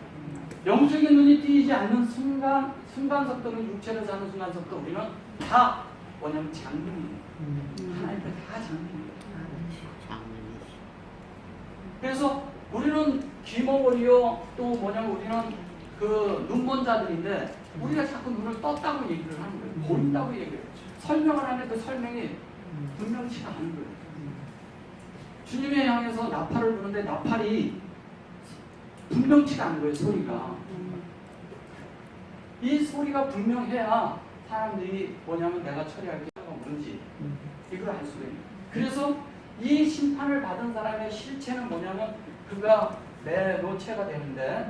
영적인 눈이 뜨이지 않는 순간속도는 육체를 사는 순간속도 우리는 다 뭐냐면 장님이에요. 하나님께 다 장님이에요. 그래서 우리는 귀머거리요 또 뭐냐면 우리는 그 눈먼 자들인데 우리가 자꾸 눈을 떴다고 얘기를 하는 거예요. 보인다고 얘기를 해요. 설명을 하는데 그 설명이 분명치가 않은 거예요. 주님의 향해서 나팔을 부는데 나팔이 분명치가 않은 거예요. 소리가. 이 소리가 분명해야 사람들이 뭐냐면 내가 처리할 게 뭔지 이걸 알 수가 있는 거예요. 그래서 이 심판을 받은 사람의 실체는 뭐냐면 그가 매노체가 되는데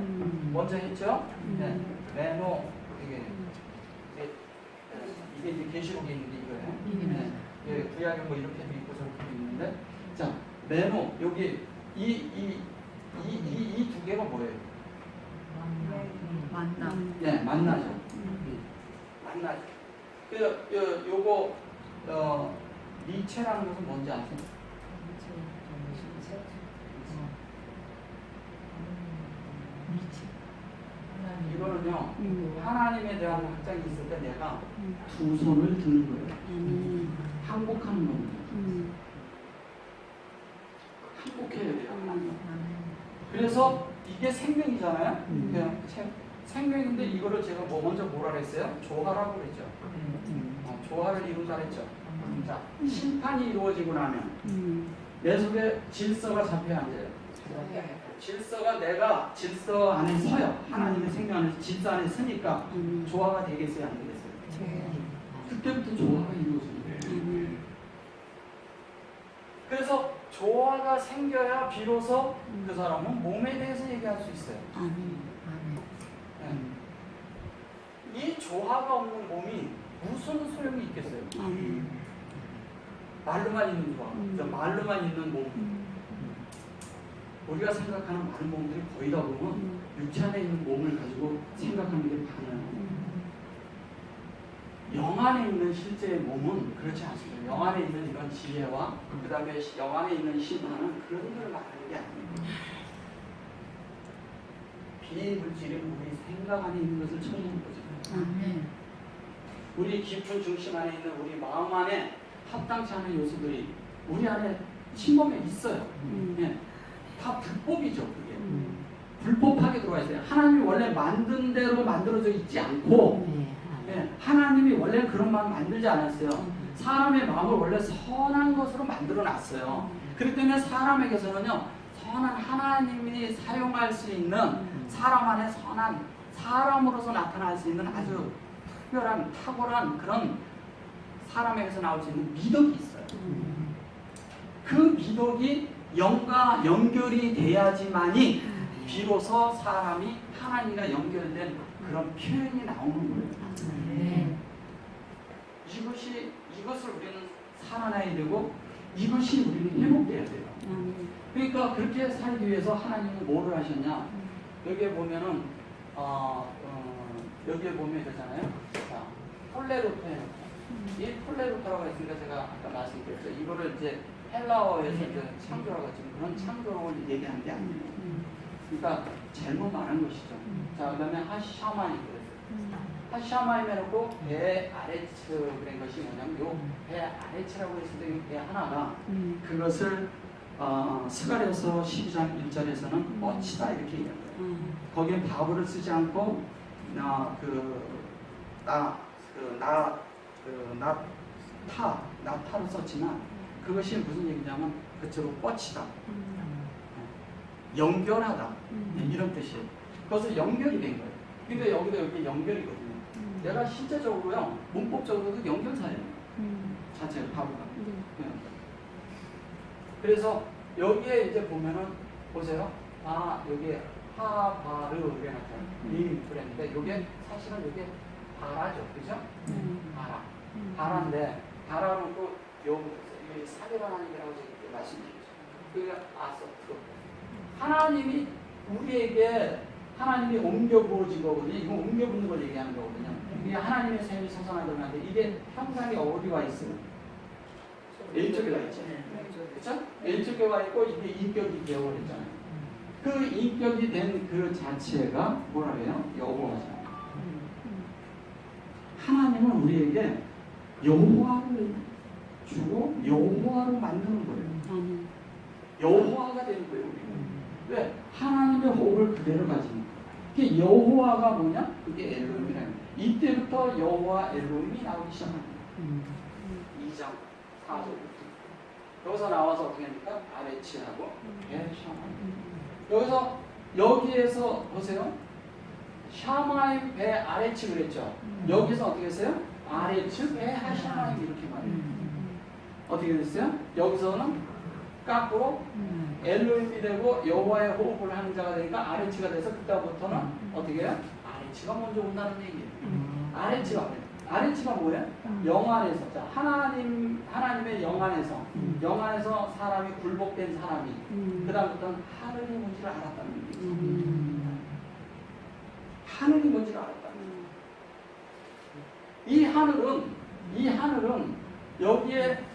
먼저 했죠. 네, 매노 이게 이제 계시록에 있는데 이거예요. 네, 구약에 뭐 이렇게도 있고 저렇게도 있는데, 자 매노 여기 이 두 개가 뭐예요? 만나. 네, 만나죠. 만나죠. 요거 니체라는 것은 뭔지 아세요? 이거는요 하나님에 대한 확장이 있을 때 내가 두 손을 드는 거예요. 항복하는 겁니다. 항복해야 돼요. 그래서 이게 생명이잖아요. 생명인데 이거를 제가 먼저 뭐라 그랬어요? 조화라고 그랬죠. 조화를 이루자 그랬죠. 자, 심판이 이루어지고 나면 내 속에 질서가 잡혀야 앉아요. 질서가 내가 질서 안에 서요. 하나님의 생명 안에서 질서 안에 서니까 조화가 되겠어요? 안 되겠어요? 그때부터 조화가 이루어지는 거예요. 그래서 조화가 생겨야 비로소 그 사람은 몸에 대해서 얘기할 수 있어요. 네. 이 조화가 없는 몸이 무슨 소용이 있겠어요? 말로만 있는 조화, 말로만 있는 몸. 우리가 생각하는 많은 몸들이 거의 다 보면 육체 안에 있는 몸을 가지고 생각하는 게 많아요. 안에 있는 실제의 몸은 그렇지 않습니다. 영 안에 있는 이런 지혜와 그 다음에 영 안에 있는 신화는 그런 걸 말하는 게 아닙니다. 비물질이 우리 생각 안에 있는 것을 처리하는 거죠. 우리 깊은 중심 안에 있는 우리 마음 안에 합당치 않은 요소들이 우리 안에 침범해 있어요. 예. 다 불법이죠, 그게. 불법하게 들어와 있어요. 하나님이 원래 만든 대로 만들어져 있지 않고, 예. 하나님이 원래 그런 마음 만들지 않았어요. 사람의 마음을 원래 선한 것으로 만들어 놨어요. 그렇기 때문에 사람에게서는요, 선한 하나님이 사용할 수 있는 사람 안에 선한 사람으로서 나타날 수 있는 아주 특별한 탁월한 그런 사람에게서 나올 수 있는 미덕이 있어요. 그 미덕이 영과 연결이 돼야지만이 비로소 사람이 하나님과 연결된 그런 표현이 나오는 거예요. 이것을 우리는 살아나야 되고 이것이 우리는 회복돼야 돼요. 그러니까 그렇게 살기 위해서 하나님은 뭐를 하셨냐? 여기에 보면은 여기에 보면 되잖아요. 자, 폴레로토 해놓고 이 폴레로토라고 했으니까 제가 아까 말씀드렸죠. 이거를 이제 헬라어에서 이제 창조라고 지금 그런 창조를 얘기하는 게 아니에요. 그러니까 잘못 말한 것이죠. 자, 그다음에 하샤마이 그랬어요. 하샤마이 해놓고 배 아레츠 그런 것이 뭐냐면 요 배 아레츠라고 했을 때 이 배 하나가 그것을 스가랴서 12장 1절에서는 멋지다 이렇게 얘기합니다. 거기에 바보를 쓰지 않고 나타로 썼지만 그것이 무슨 얘기냐면 그쪽으로 뻗치다, 연결하다 이런 뜻이에요. 그것은 연결이 된 거예요. 근데 여기도 여기 연결이거든요. 내가 실제적으로요 문법적으로도 연결사예요. 자체가 바보가. 그래서 여기에 이제 보면은 보세요. 여기에 하바르 이렇게 나타나요. 그랬는데 이게 사실은 이게 바라죠, 그죠? 바라인데 바라는 또 이게 사계란 하나님이라고 제가 말씀드렸죠. 그게 아서트. 하나님이 우리에게 하나님이 옮겨 부어진 거거든요. 이거 옮겨 부는 걸 얘기하는 거거든요. 이게 하나님의 셈이 솟아나더라는데 이게 형상이 어디 와 있어요? A쪽에 와 있죠. 그렇죠? A쪽에 와 있고 이게 인격이 되어버렸잖아요. 그 인격이 된 그 자체가 뭐라 해요? 여호와잖아요. 하나님은 우리에게 여호와를 주고 여호와로 만드는 거예요. 여호와가 되는 거예요. 우리가. 왜? 하나님의 호흡을 그대로 가지는 거예요. 그게 여호와가 뭐냐? 그게 엘로힘이라는 거예요. 이때부터 여호와 엘로힘이 나오기 시작합니다. 2장 4절부터. 여기서 나와서 어떻게 합니까? 아레치하고 여기서 여기에서 보세요. 샤마임 배 아레치 그랬죠. 여기서 어떻게 했어요? 아레츠 배 하샤마임 이렇게 말해요. 어떻게 됐어요? 여기서는 거꾸로 엘로힘이 되고 여호와의 호흡을 하는 자가 되니까 아레치가 돼서 그때부터는 어떻게 해요? 아레치가 먼저 온다는 얘기예요. 아레치가 뭐예요? 영 안에서. 자, 하나님의 영 안에서 사람이 굴복된 사람이 그다음부터는 하늘이 뭔지를 알았다는 얘기죠. 하늘이 뭔지를 알았다는 얘기죠. 이 하늘은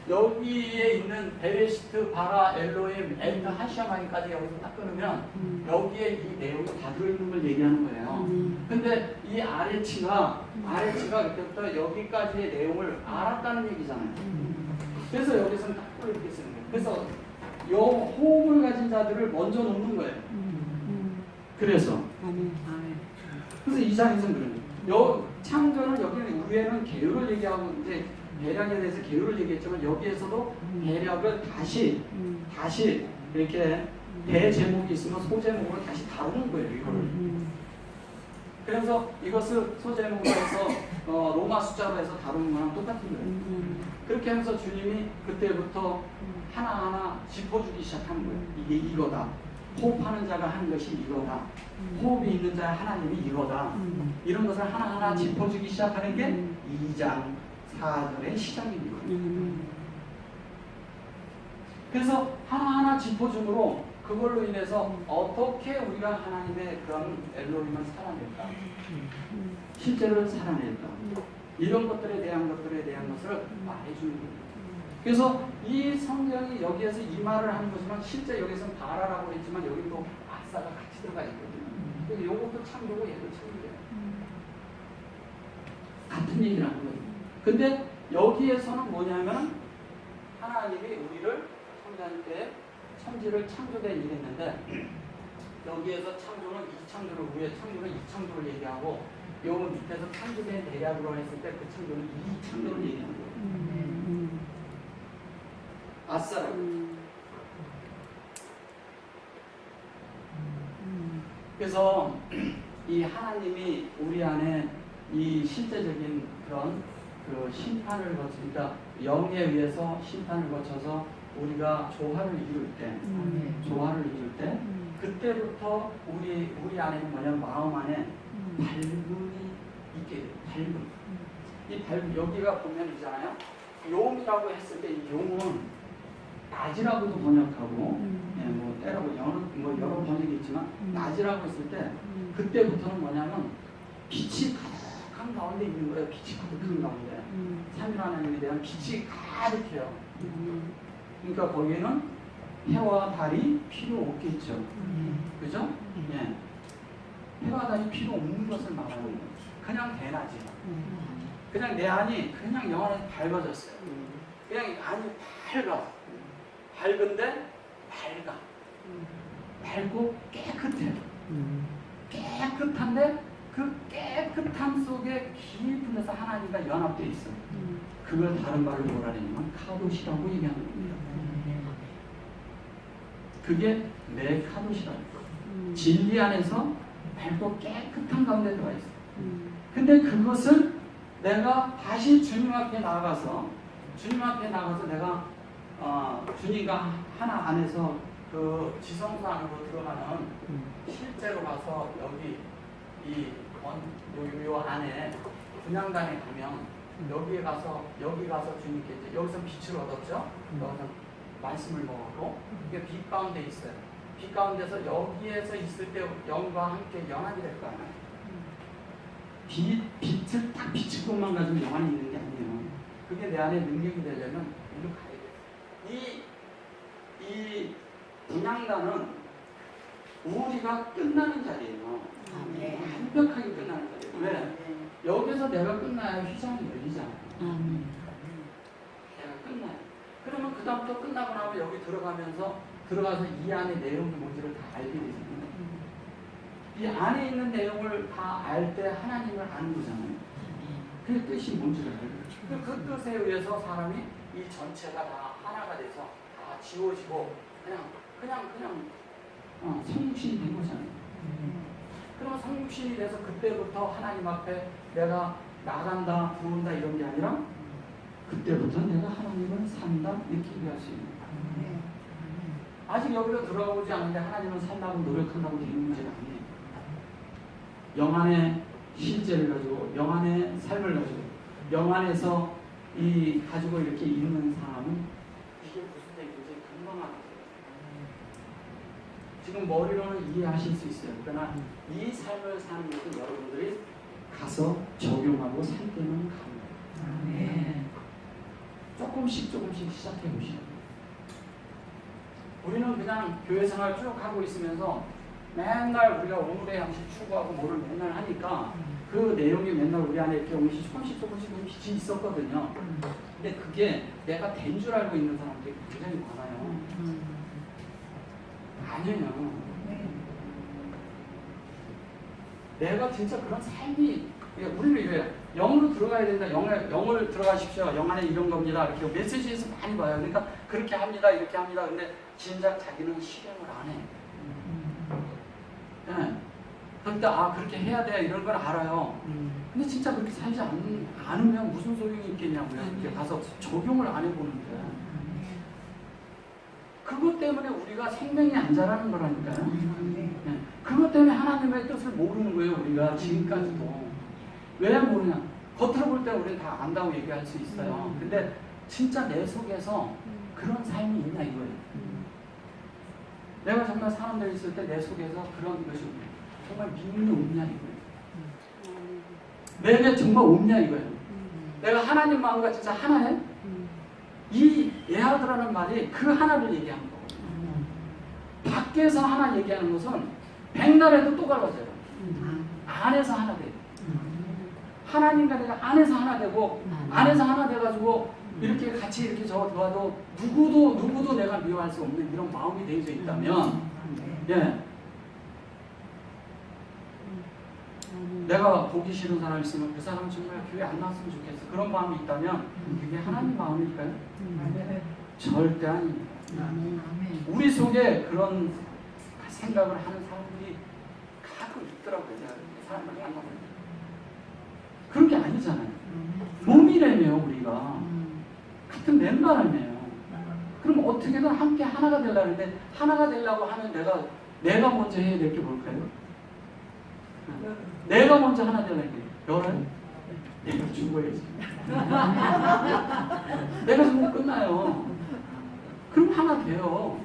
여기에 있는 베레시트, 바라, 엘로힘, 엘트, 하샤마이까지 여기서 딱 끊으면 여기에 이 내용이 다 들어있는 걸 얘기하는 거예요. 근데 이 아레치가 그때부터 여기까지의 내용을 알았다는 얘기잖아요. 그래서 여기서는 딱 이렇게 쓰는 거예요. 그래서 호흡을 가진 자들을 먼저 놓는 거예요. 그래서 이상에서는 그런 거예요. 창조는 여기는 위에는 계율을 얘기하고 이제 배량에 대해서 계율을 얘기했지만 여기에서도 배량을 다시 이렇게 대제목이 있으면 소제목으로 다시 다루는 거예요. 이거를. 그래서 이것을 소제목으로 해서 로마 숫자로 해서 다루는 거랑 똑같은 거예요. 그렇게 하면서 주님이 그때부터 하나하나 짚어주기 시작하는 거예요. 이게 이거다. 호흡하는 자가 하는 것이 이거다. 호흡이 있는 자 하나님이 이거다. 이런 것을 하나하나 짚어주기 시작하는 게 2장 4절의 시작입니다. 그래서 하나하나 짚어줌으로 그걸로 인해서 어떻게 우리가 하나님의 그런 엘로힘을 살아낼까? 실제로 살아낼까? 이런 것들에 대한 것을 말해주는 거예요. 그래서 이 성경이 여기에서 이 말을 하는 거지만 실제 여기서는 바라라고 했지만 여기 또 아싸가 같이 들어가 있거든요. 그래서 요것도 창조고 얘도 창조예요. 같은 얘기를 하는 거예요. 근데 여기에서는 뭐냐면 하나님이 우리를 창조할 때 천지를 창조된 일이 있는데 여기에서 창조는 이 창조를 위해 창조는 이 창조를 얘기하고 요 밑에서 창조된 대략으로 했을 때 그 창조는 이 창조를 얘기하는 거예요. 아싸라고. 그래서 이 하나님이 우리 안에 이 실제적인 그런 그 심판을 거치니까 영에 의해서 심판을 거쳐서 우리가 조화를 이룰 때 그때부터 우리 안에는 뭐냐면 마음 안에 밝음이 있게 돼요. 밝음. 이 밝음 여기가 보면 있잖아요. 용이라고 했을 때 이 용은 낮이라고도 번역하고 뭐 때라고 뭐 여러 번역이 있지만 낮이라고 했을 때 그때부터는 뭐냐면 빛이 가득한 가운데 있는 거예요. 빛이 가득한 가운데 삼위 하나님에 대한 빛이 가득해요. 그러니까 거기에는 해와 달이 필요 없겠죠. 그죠? 예. 해와 달이 필요 없는 것을 말하는 거예요. 그냥 대낮이야. 그냥 내 안이 그냥 영 안에서 밝아졌어요. 그냥 안이 밝아. 밝은데 밝아. 밝고 깨끗해요. 깨끗한데 그 깨끗함 속에 깊은 데서 하나님과 연합되어 있어요. 그걸 다른 말로 뭐라 그러냐면 카도시라고 얘기하는 겁니다. 그게 내 카도시라고. 진리 안에서 밝고 깨끗한 가운데 들어가 있어요. 근데 그것을 내가 다시 주님 앞에 나가서 내가 주님과 하나 안에서 그 지성소 안으로 들어가는 실제로 가서 여기 요 안에 분향단에 가면 여기 가서 주님께 이제 여기서 빛을 얻었죠. 여기서 말씀을 먹었고 이게 빛 가운데 있어요. 빛 가운데서 여기에서 있을 때 영과 함께 연합이 될 거 아니에요. 빛을 딱 비칠 것만 가지고 영안이 있는 게 아니에요. 그게 내 안에 능력이 되려면 이리로 가야 돼요. 이 분향단은 우리가 끝나는 자리예요. 완벽하게 끝나는 자리예요. 왜? 여기서 내가 끝나야 휘장이 열리잖아요. 내가 끝나요. 그러면 그 다음부터 끝나고 나면 여기 들어가서 이 안에 내용이 뭔지를 다 알게 되잖아요. 이 안에 있는 내용을 다 알 때 하나님을 아는 거잖아요. 그 뜻이 뭔지를 알고 그 뜻에 의해서 사람이 이 전체가 다 하나가 돼서 다 지워지고 그냥 성육신이 된 거잖아요. 그러면 성육신이 돼서 그때부터 하나님 앞에 내가 나간다, 부른다 이런 게 아니라 그때부터 내가 하나님을 산다 이렇게 얘기할 수 있는 거예요. 아직 여기로 들어가보지 않는데 하나님을 산다고 노력한다고 되는 문제가 아니에요. 영 안에 실제를 가지고 영 안에 삶을 가지고 영 안에서 가지고 이렇게 있는 사람은 이게 무슨 얘기인지 금방 알아요. 지금 머리로는 이해하실 수 있어요. 그러나 이 삶을 사는 것은 여러분들이 가서 적용하고 살 때는 가능해요. 조금씩 시작해 보시죠. 우리는 그냥 교회 생활 쭉 하고 있으면서 맨날 우리가 오늘의 양식 추구하고 뭐를 맨날 하니까 그 내용이 맨날 우리 안에 이렇게 조금씩 빛이 있었거든요. 근데 그게 내가 된 줄 알고 있는 사람들이 굉장히 많아요. 아니에요. 내가 진짜 그런 삶이 우리는 이래요. 영으로 들어가야 된다. 영을 들어가십시오. 영 안에 이런 겁니다. 이렇게 메시지에서 많이 봐요. 그러니까 그렇게 합니다. 이렇게 합니다. 근데 진작 자기는 실행을 안 해. 네. 그러니까 그렇게 해야 돼 이런 걸 알아요. 근데 진짜 그렇게 살지 않으면 무슨 소용이 있겠냐고요. 이렇게 가서 적용을 안 해보는데 그것 때문에 우리가 생명이 안 자라는 거라니까요. 네. 그것 때문에 하나님의 뜻을 모르는 거예요. 우리가 지금까지도. 왜 모르냐? 겉으로 볼 때 우리는 다 안다고 얘기할 수 있어요. 근데 진짜 내 속에서 그런 삶이 있냐 이거예요. 내가 정말 사람들 있을 때 내 속에서 그런 것이 정말 믿음이 없냐 이거예요. 내게 정말 없냐 이거예요. 내가 하나님 마음과 진짜 하나해? 이 예하드라는 말이 그 하나를 얘기하는 거거든요. 밖에서 하나 얘기하는 것은 백날에도 또 갈라져요. 안에서 하나 돼요. 하나님과 내가 안에서 하나 되고 안에서 하나 돼가지고 이렇게 같이 이렇게 저 도와도 누구도 내가 미워할 수 없는 이런 마음이 되어져 있다면, 예, 내가 보기 싫은 사람이 있으면 그 사람은 정말 교회 안 나왔으면 좋겠어. 그런 마음이 있다면 그게 하나님 마음일까요? 절대 아닙니다. 우리 속에 그런 생각을 하는 사람들이 가끔 있더라고요. 사람을 만나보면 그런 게 아니잖아요. 몸이라며 우리가 같은 멤버라며요. 그럼 어떻게든 함께 하나가 되려는데 하나가 되려고 하면 내가 먼저 해야 될 게 뭘까요? 내가 먼저 하나 되려는 게 너는 내가 죽어야지. 내가 죽으면 끝나요. 그럼 하나 돼요.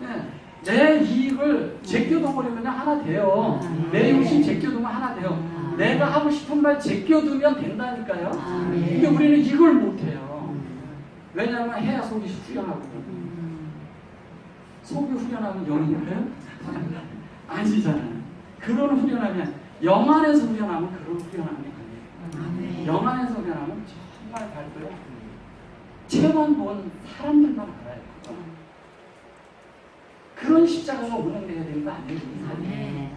네. 내 이익을 제껴둬버리면 하나 돼요. 내 욕심 제껴두면 하나 돼요. 내가 하고 싶은 말 제껴두면 된다니까요. 근데 우리는 이걸 못해요. 왜냐하면 해야 속이 후련하거든요. 속이 후련하면 영인가요? 아니잖아요. 그런 후련하면 영 안에서 후련하면 그런 후련함이 아니에요. 영 안에서 후련하면 정말 발도요. 체만 본 사람들만 알아요. 그런 십자가가 운행돼야 되는 거 아니에요?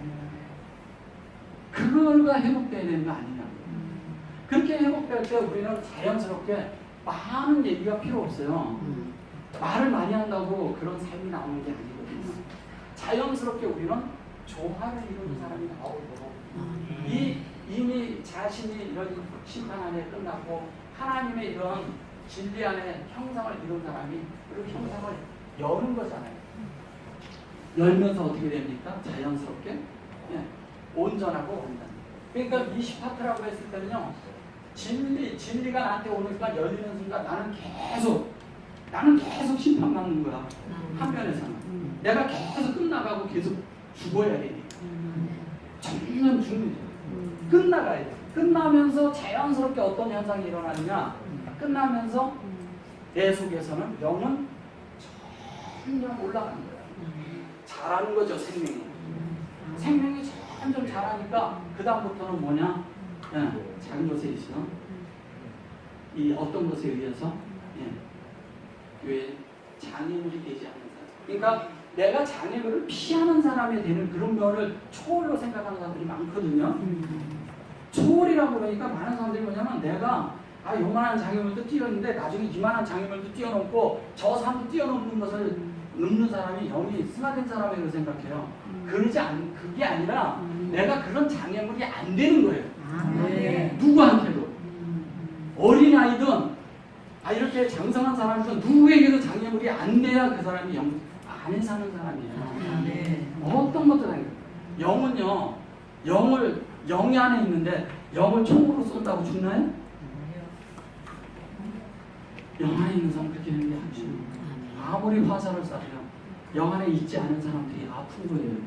그걸가 회복돼야 되는 거 아니냐고. 그렇게 회복될 때 우리는 자연스럽게 많은 얘기가 필요 없어요. 말을 많이 한다고 그런 삶이 나오는 게 아니거든요. 자연스럽게 우리는 조화를 이루는 사람이 나오고, 이미 자신이 이런 심판 안에 끝났고 하나님의 이런 진리 안에 형상을 이룬 사람이 그 형상을 여는 거잖아요. 열면서 어떻게 됩니까? 자연스럽게, 예, 온전하고 온전. 그러니까 미시파트라고 했을 때는요, 진리가 나한테 오니까 열리는 순간 나는 계속 심판받는 거야. 한면에서는 내가 계속 끝나가고 계속 죽어야 되니까. 점점 죽는 거야. 끝나가야 돼. 끝나면서 자연스럽게 어떤 현상이 일어나느냐, 끝나면서 내 속에서는 영은 점점 올라가는 거야. 자라는 거죠, 생명이. 생명이 점점 자라니까 그 다음부터는 뭐냐? 예, 작은 것에 있어. 이 어떤 것에 의해서, 예, 왜 장애물이 되지 않는 사람. 그러니까 내가 장애물을 피하는 사람이 되는 그런 면을 초월로 생각하는 사람들이 많거든요. 초월이라고 그러니까 많은 사람들이 뭐냐면 내가 요만한 장애물도 뛰었는데 나중에 이만한 장애물도 뛰어넘고 저 산도 뛰어넘는 것을 넘는 사람이 영이 승화된 사람이라고 생각해요. 그게 아니라 내가 그런 장애물이 안 되는 거예요. 네. 누구한테도. 어린아이든 이렇게 장성한 사람이든 누구에게도 장애물이 안 돼야 그 사람이 영 안에 사는 사람이에요. 네. 어떤 것도 아니에요. 영은요, 영이 안에 있는데 영을 총으로 쏜다고 죽나요? 영 안에 있는 사람 그렇게 되는 게 아니에요. 아무리 화살을 쏴도요, 영 안에 있지 않은 사람들이 아픈 거예요.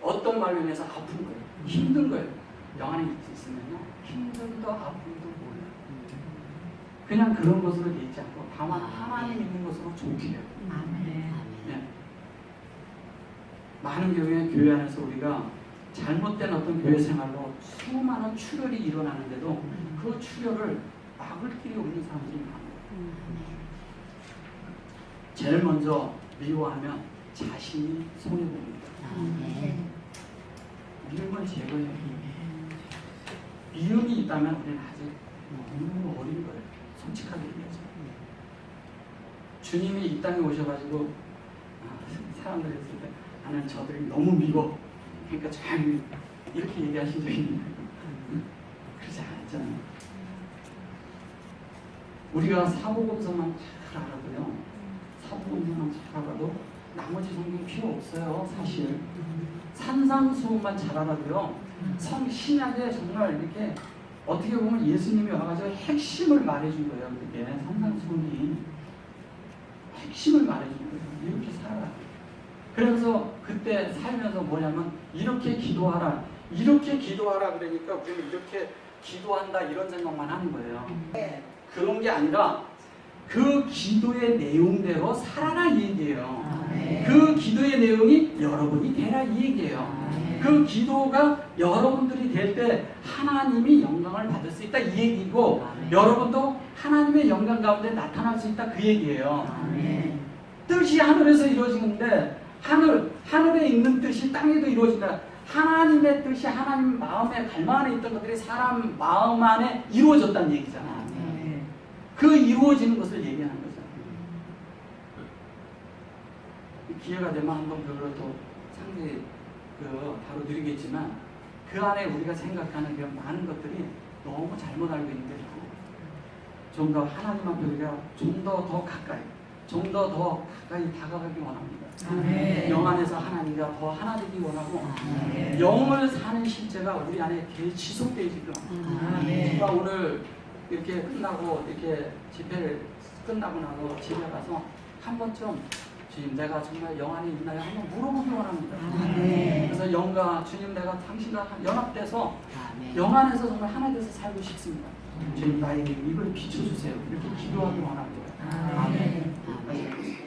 어떤 말로 인해서 아픈 거예요. 힘든 거예요. 영 안에 있으면요, 힘듦도 아픔도 몰라요. 그냥 그런 것으로 돼 있지 않고 다만 하나님 있는 것으로 좋게 해요. 네. 많은 경우에 교회 안에서 우리가 잘못된 어떤 교회 생활로 수많은 출혈이 일어나는데도 그 출혈을 막을 길이 없는 사람들이 많아요. 제일 먼저 미워하면 자신이 손해봅니다. 미움을 제거해야 합니다. 미움이 있다면 우리는 아직 너무 어린 거예요. 솔직하게 얘기하죠. 주님이 이 땅에 오셔가지고 사람들이 했을 때 나는 저들이 너무 미워. 그러니까 잘 이렇게 얘기하신 적이 있나요? 그렇지 않잖아요. 우리가 사복음서만 잘 알아도요, 사복음서만 잘 알아도 나머지 성경 필요 없어요. 사실 산상수훈만 잘 알아도요, 신약에 정말 이렇게 어떻게 보면 예수님이 와가지고 핵심을 말해준 거예요. 그게 산상수훈이 핵심을 말해준 거예요. 이렇게 살아라. 그래서 그때 살면서 뭐냐면 이렇게 기도하라. 이렇게 기도하라 그러니까 우리는 이렇게 기도한다 이런 생각만 하는 거예요. 그런 게 아니라 그 기도의 내용대로 살아라 이 얘기예요. 그 기도의 내용이 여러분이 되라 이 얘기예요. 그 기도가 여러분들이 될 때 하나님이 영광을 받을 수 있다 이 얘기고 여러분도 하나님의 영광 가운데 나타날 수 있다 그 얘기예요. 뜻이 하늘에서 이루어지는데 하늘에 있는 뜻이 땅에도 이루어진다. 하나님의 뜻이 하나님 마음에 갈망 안에 있던 것들이 사람 마음 안에 이루어졌다는 얘기잖아요. 그 이루어지는 것을 얘기하는 거죠. 기회가 되면 한번 그걸 또 상세히 바로 드리겠지만 그 안에 우리가 생각하는 그 많은 것들이 너무 잘못 알고 있는 게 있고 좀 더 하나님 앞에 우리가 좀 더 가까이 좀 더 가까이 다가가기 원합니다. 영 안에서 하나님과 더 하나 되기 원하고 영을 사는 실제가 우리 안에 지속되기를 원합니다. 오늘 이렇게 끝나고 이렇게 집회를 끝나고 나서 집에 가서 한 번쯤 주님 내가 정말 영 안에 있나요? 한번 물어보기 원합니다. 그래서 영과 주님 내가 당신과 연합돼서 영 안에서 정말 하나 돼서 살고 싶습니다. 주님 나에게 입을 비춰주세요. 이렇게 기도하기 원합니다. 아멘.